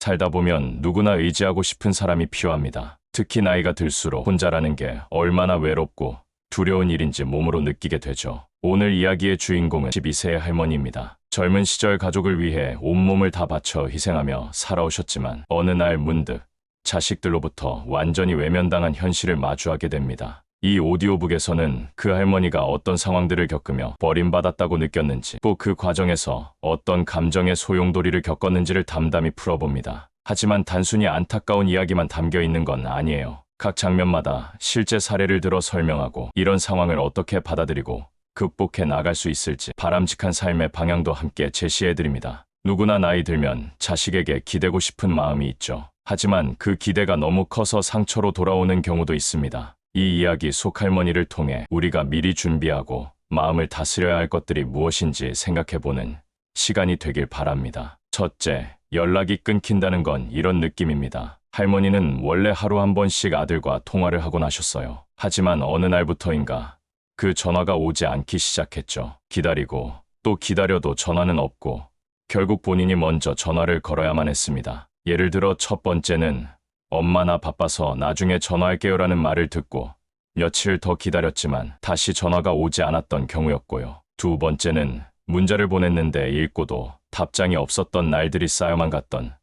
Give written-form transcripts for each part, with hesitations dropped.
살다 보면 누구나 의지하고 싶은 사람이 필요합니다. 특히 나이가 들수록 혼자라는 게 얼마나 외롭고 두려운 일인지 몸으로 느끼게 되죠. 오늘 이야기의 주인공은 12세의 할머니입니다. 젊은 시절 가족을 위해 온몸을 다 바쳐 희생하며 살아오셨지만 어느 날 문득 자식들로부터 완전히 외면당한 현실을 마주하게 됩니다. 이 오디오북에서는 그 할머니가 어떤 상황들을 겪으며 버림받았다고 느꼈는지, 또 그 과정에서 어떤 감정의 소용돌이를 겪었는지를 담담히 풀어봅니다. 하지만 단순히 안타까운 이야기만 담겨 있는 건 아니에요. 각 장면마다 실제 사례를 들어 설명하고 이런 상황을 어떻게 받아들이고 극복해 나갈 수 있을지 바람직한 삶의 방향도 함께 제시해드립니다. 누구나 나이 들면 자식에게 기대고 싶은 마음이 있죠. 하지만 그 기대가 너무 커서 상처로 돌아오는 경우도 있습니다. 이 이야기 속할머니를 통해 우리가 미리 준비하고 마음을 다스려야 할 것들이 무엇인지 생각해보는 시간이 되길 바랍니다. 첫째, 연락이 끊긴다는 건 이런 느낌입니다. 할머니는 원래 하루 한 번씩 아들과 통화를 하곤 하셨어요. 하지만 어느 날부터인가 그 전화가 오지 않기 시작했죠. 기다리고 또 기다려도 전화는 없고 결국 본인이 먼저 전화를 걸어야만 했습니다. 예를 들어 첫 번째는 엄마 나 바빠서 나중에 전화할게요라는 말을 듣고 며칠 더 기다렸지만 다시 전화가 오지 않았던 경우였고요. 두 번째는 문자를 보냈는데 읽고도 답장이 없었던 날들이 쌓여만 갔던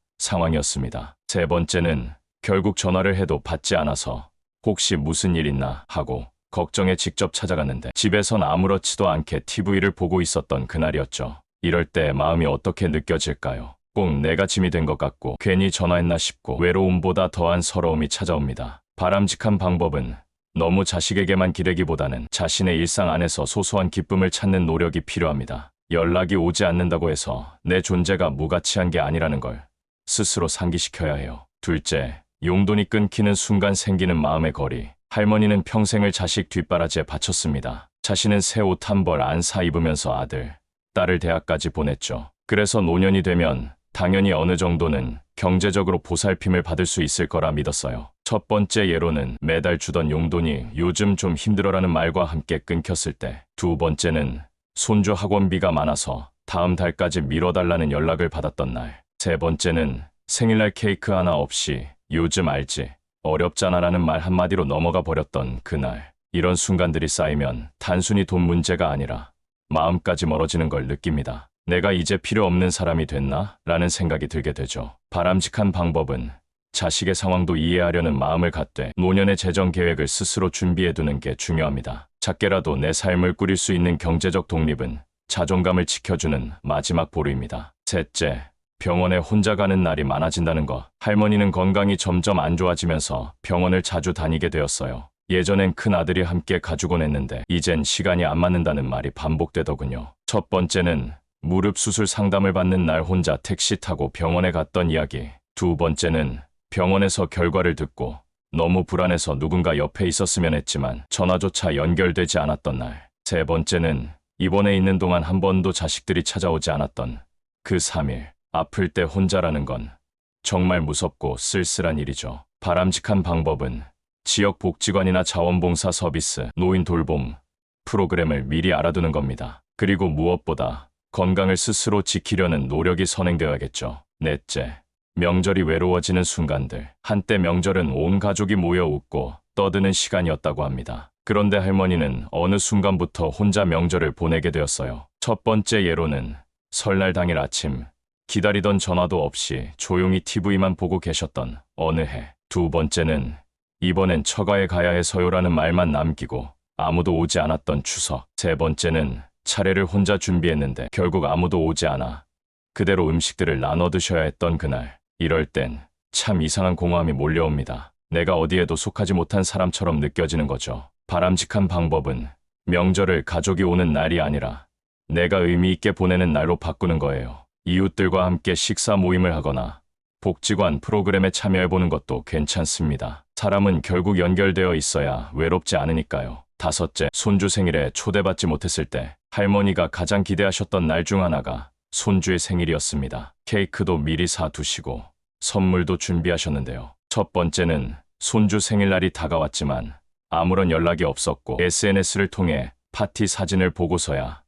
상황이었습니다. 세 번째는 결국 전화를 해도 받지 않아서 혹시 무슨 일 있나 하고 걱정에 직접 찾아갔는데 집에선 아무렇지도 않게 TV를 보고 있었던 그날이었죠. 이럴 때 마음이 어떻게 느껴질까요? 꼭 내가 짐이 된 것 같고 괜히 전화했나 싶고 외로움보다 더한 서러움이 찾아옵니다. 바람직한 방법은 너무 자식에게만 기대기보다는 자신의 일상 안에서 소소한 기쁨을 찾는 노력이 필요합니다. 연락이 오지 않는다고 해서 내 존재가 무가치한 게 아니라는 걸 스스로 상기시켜야 해요. 둘째, 용돈이 끊기는 순간 생기는 마음의 거리. 할머니는 평생을 자식 뒷바라지에 바쳤습니다. 자신은 새 옷 한 벌 안 사 입으면서 아들, 딸을 대학까지 보냈죠. 그래서 노년이 되면 당연히 어느 정도는 경제적으로 보살핌을 받을 수 있을 거라 믿었어요. 첫 번째 예로는 매달 주던 용돈이 요즘 좀 힘들어라는 말과 함께 끊겼을 때, 두 번째는 손주 학원비가 많아서 다음 달까지 미뤄달라는 연락을 받았던 날, 세 번째는 생일날 케이크 하나 없이 요즘 알지? 어렵잖아라는 말 한마디로 넘어가 버렸던 그날. 이런 순간들이 쌓이면 단순히 돈 문제가 아니라 마음까지 멀어지는 걸 느낍니다. 내가 이제 필요 없는 사람이 됐나? 라는 생각이 들게 되죠. 바람직한 방법은 자식의 상황도 이해하려는 마음을 갖되 노년의 재정 계획을 스스로 준비해두는 게 중요합니다. 작게라도 내 삶을 꾸릴 수 있는 경제적 독립은 자존감을 지켜주는 마지막 보루입니다. 셋째, 병원에 혼자 가는 날이 많아진다는 것. 할머니는 건강이 점점 안 좋아지면서 병원을 자주 다니게 되었어요. 예전엔 큰 아들이 함께 가주곤 했는데 이젠 시간이 안 맞는다는 말이 반복되더군요. 첫 번째는 무릎 수술 상담을 받는 날 혼자 택시 타고 병원에 갔던 이야기. 두 번째는 병원에서 결과를 듣고 너무 불안해서 누군가 옆에 있었으면 했지만 전화조차 연결되지 않았던 날. 세 번째는 입원해 있는 동안 한 번도 자식들이 찾아오지 않았던 그 3일. 아플 때 혼자라는 건 정말 무섭고 쓸쓸한 일이죠. 바람직한 방법은 지역 복지관이나 자원봉사 서비스, 노인 돌봄 프로그램을 미리 알아두는 겁니다. 그리고 무엇보다 건강을 스스로 지키려는 노력이 선행되어야겠죠. 넷째, 명절이 외로워지는 순간들. 한때 명절은 온 가족이 모여 웃고 떠드는 시간이었다고 합니다. 그런데 할머니는 어느 순간부터 혼자 명절을 보내게 되었어요. 첫 번째 예로는 설날 당일 아침, 기다리던 전화도 없이 조용히 TV만 보고 계셨던 어느 해. 두 번째는 이번엔 처가에 가야 해서요라는 말만 남기고 아무도 오지 않았던 추석. 세 번째는 차례를 혼자 준비했는데 결국 아무도 오지 않아 그대로 음식들을 나눠 드셔야 했던 그날. 이럴 땐 참 이상한 공허함이 몰려옵니다. 내가 어디에도 속하지 못한 사람처럼 느껴지는 거죠. 바람직한 방법은 명절을 가족이 오는 날이 아니라 내가 의미 있게 보내는 날로 바꾸는 거예요. 이웃들과 함께 식사 모임을 하거나 복지관 프로그램에 참여해보는 것도 괜찮습니다. 사람은 결국 연결되어 있어야 외롭지 않으니까요. 다섯째, 손주 생일에 초대받지 못했을 때 할머니가 가장 기대하셨던 날 중 하나가 손주의 생일이었습니다. 케이크도 미리 사두시고 선물도 준비하셨는데요. 첫 번째는 손주 생일날이 다가왔지만 아무런 연락이 없었고 SNS를 통해 파티 사진을 보고서야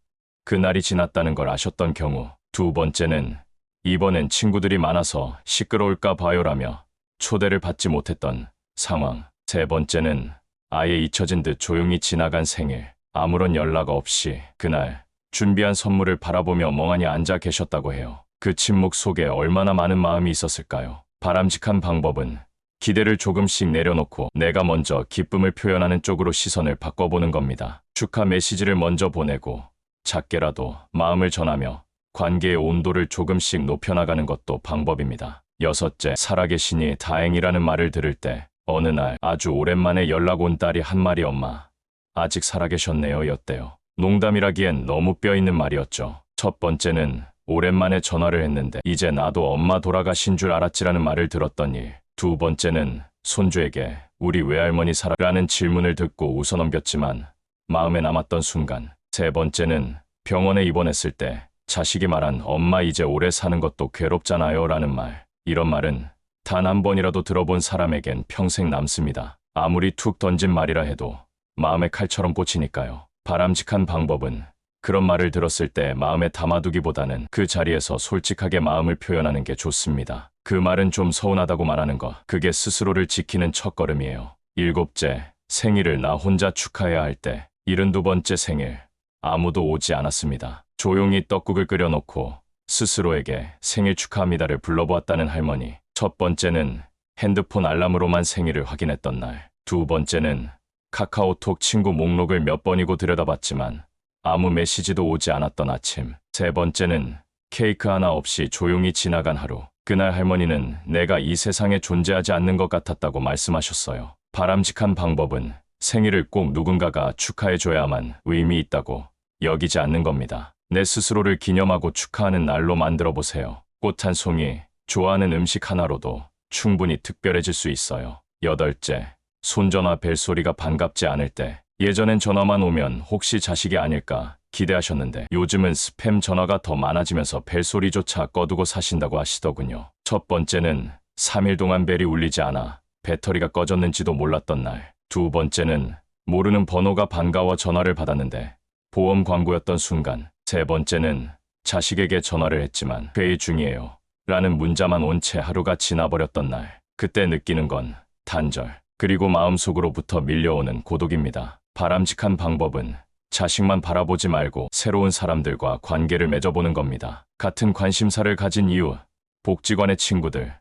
그날이 지났다는 걸 아셨던 경우. 두 번째는 이번엔 친구들이 많아서 시끄러울까 봐요라며 초대를 받지 못했던 상황. 세 번째는 아예 잊혀진 듯 조용히 지나간 생일. 아무런 연락 없이 그날 준비한 선물을 바라보며 멍하니 앉아 계셨다고 해요. 그 침묵 속에 얼마나 많은 마음이 있었을까요? 바람직한 방법은 기대를 조금씩 내려놓고 내가 먼저 기쁨을 표현하는 쪽으로 시선을 바꿔보는 겁니다. 축하 메시지를 먼저 보내고 작게라도 마음을 전하며 관계의 온도를 조금씩 높여나가는 것도 방법입니다. 여섯째, 살아계시니 다행이라는 말을 들을 때 어느 날 아주 오랜만에 연락 온 딸이 한 말이 엄마, 아직 살아계셨네요 였대요. 농담이라기엔 너무 뼈있는 말이었죠. 첫 번째는 오랜만에 전화를 했는데 이제 나도 엄마 돌아가신 줄 알았지라는 말을 들었던 일. 두 번째는 손주에게 우리 외할머니 살아라는 질문을 듣고 웃어넘겼지만 마음에 남았던 순간. 세 번째는 병원에 입원했을 때 자식이 말한 엄마 이제 오래 사는 것도 괴롭잖아요 라는 말. 이런 말은 단 한 번이라도 들어본 사람에겐 평생 남습니다. 아무리 툭 던진 말이라 해도 마음의 칼처럼 꽂히니까요. 바람직한 방법은 그런 말을 들었을 때 마음에 담아두기보다는 그 자리에서 솔직하게 마음을 표현하는 게 좋습니다. 그 말은 좀 서운하다고 말하는 것, 그게 스스로를 지키는 첫걸음이에요. 일곱째, 생일을 나 혼자 축하해야 할 때 72번째 생일, 아무도 오지 않았습니다. 조용히 떡국을 끓여놓고 스스로에게 생일 축하합니다를 불러보았다는 할머니. 첫 번째는 핸드폰 알람으로만 생일을 확인했던 날. 두 번째는 카카오톡 친구 목록을 몇 번이고 들여다봤지만 아무 메시지도 오지 않았던 아침. 세 번째는 케이크 하나 없이 조용히 지나간 하루. 그날 할머니는 내가 이 세상에 존재하지 않는 것 같았다고 말씀하셨어요. 바람직한 방법은 생일을 꼭 누군가가 축하해줘야만 의미 있다고 여기지 않는 겁니다. 내 스스로를 기념하고 축하하는 날로 만들어 보세요. 꽃 한 송이, 좋아하는 음식 하나로도 충분히 특별해질 수 있어요. 여덟째, 손전화 벨소리가 반갑지 않을 때. 예전엔 전화만 오면 혹시 자식이 아닐까 기대하셨는데 요즘은 스팸 전화가 더 많아지면서 벨소리조차 꺼두고 사신다고 하시더군요. 첫 번째는 3일 동안 벨이 울리지 않아 배터리가 꺼졌는지도 몰랐던 날. 두 번째는 모르는 번호가 반가워 전화를 받았는데 보험 광고였던 순간. 세 번째는 자식에게 전화를 했지만 회의 중이에요 라는 문자만 온 채 하루가 지나버렸던 날. 그때 느끼는 건 단절, 그리고 마음속으로부터 밀려오는 고독입니다. 바람직한 방법은 자식만 바라보지 말고 새로운 사람들과 관계를 맺어보는 겁니다. 같은 관심사를 가진 이유, 복지관의 친구들,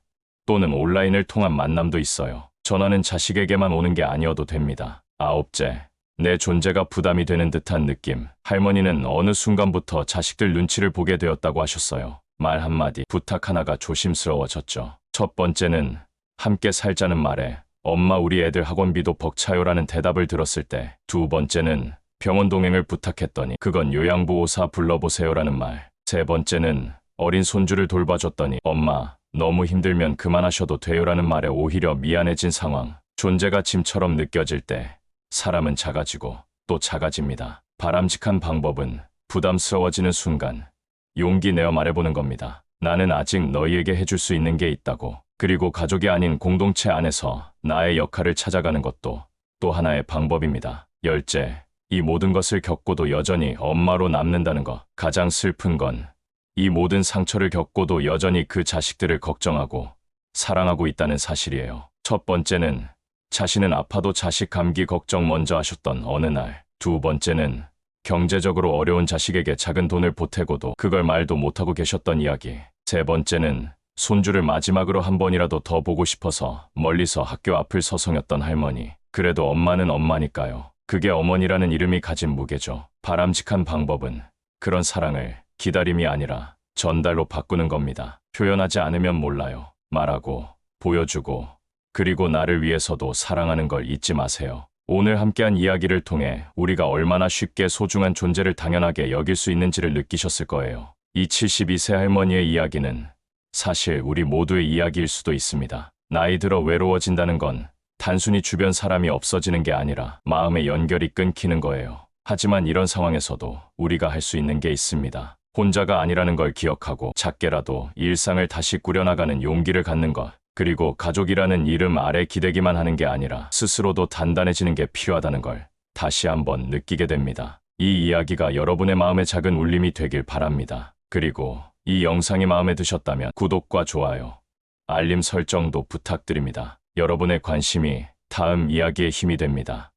또는 온라인을 통한 만남도 있어요. 전화는 자식에게만 오는 게 아니어도 됩니다. 아홉째, 내 존재가 부담이 되는 듯한 느낌. 할머니는 어느 순간부터 자식들 눈치를 보게 되었다고 하셨어요. 말 한마디, 부탁 하나가 조심스러워졌죠. 첫 번째는 함께 살자는 말에 엄마 우리 애들 학원비도 벅차요라는 대답을 들었을 때. 두 번째는 병원 동행을 부탁했더니 그건 요양보호사 불러보세요라는 말. 세 번째는 어린 손주를 돌봐줬더니 엄마 너무 힘들면 그만하셔도 돼요라는 말에 오히려 미안해진 상황. 존재가 짐처럼 느껴질 때 사람은 작아지고 또 작아집니다. 바람직한 방법은 부담스러워지는 순간 용기 내어 말해보는 겁니다. 나는 아직 너희에게 해줄 수 있는 게 있다고. 그리고 가족이 아닌 공동체 안에서 나의 역할을 찾아가는 것도 또 하나의 방법입니다. 열째, 이 모든 것을 겪고도 여전히 엄마로 남는다는 것. 가장 슬픈 건 이 모든 상처를 겪고도 여전히 그 자식들을 걱정하고 사랑하고 있다는 사실이에요. 첫 번째는 자신은 아파도 자식 감기 걱정 먼저 하셨던 어느 날. 두 번째는 경제적으로 어려운 자식에게 작은 돈을 보태고도 그걸 말도 못하고 계셨던 이야기. 세 번째는 손주를 마지막으로 한 번이라도 더 보고 싶어서 멀리서 학교 앞을 서성였던 할머니. 그래도 엄마는 엄마니까요. 그게 어머니라는 이름이 가진 무게죠. 바람직한 방법은 그런 사랑을 기다림이 아니라 전달로 바꾸는 겁니다. 표현하지 않으면 몰라요. 말하고, 보여주고, 그리고 나를 위해서도 사랑하는 걸 잊지 마세요. 오늘 함께한 이야기를 통해 우리가 얼마나 쉽게 소중한 존재를 당연하게 여길 수 있는지를 느끼셨을 거예요. 이 72세 할머니의 이야기는 사실 우리 모두의 이야기일 수도 있습니다. 나이 들어 외로워진다는 건 단순히 주변 사람이 없어지는 게 아니라 마음의 연결이 끊기는 거예요. 하지만 이런 상황에서도 우리가 할 수 있는 게 있습니다. 혼자가 아니라는 걸 기억하고 작게라도 일상을 다시 꾸려나가는 용기를 갖는 것. 그리고 가족이라는 이름 아래 기대기만 하는 게 아니라 스스로도 단단해지는 게 필요하다는 걸 다시 한번 느끼게 됩니다. 이 이야기가 여러분의 마음에 작은 울림이 되길 바랍니다. 그리고 이 영상이 마음에 드셨다면 구독과 좋아요, 알림 설정도 부탁드립니다. 여러분의 관심이 다음 이야기의 힘이 됩니다.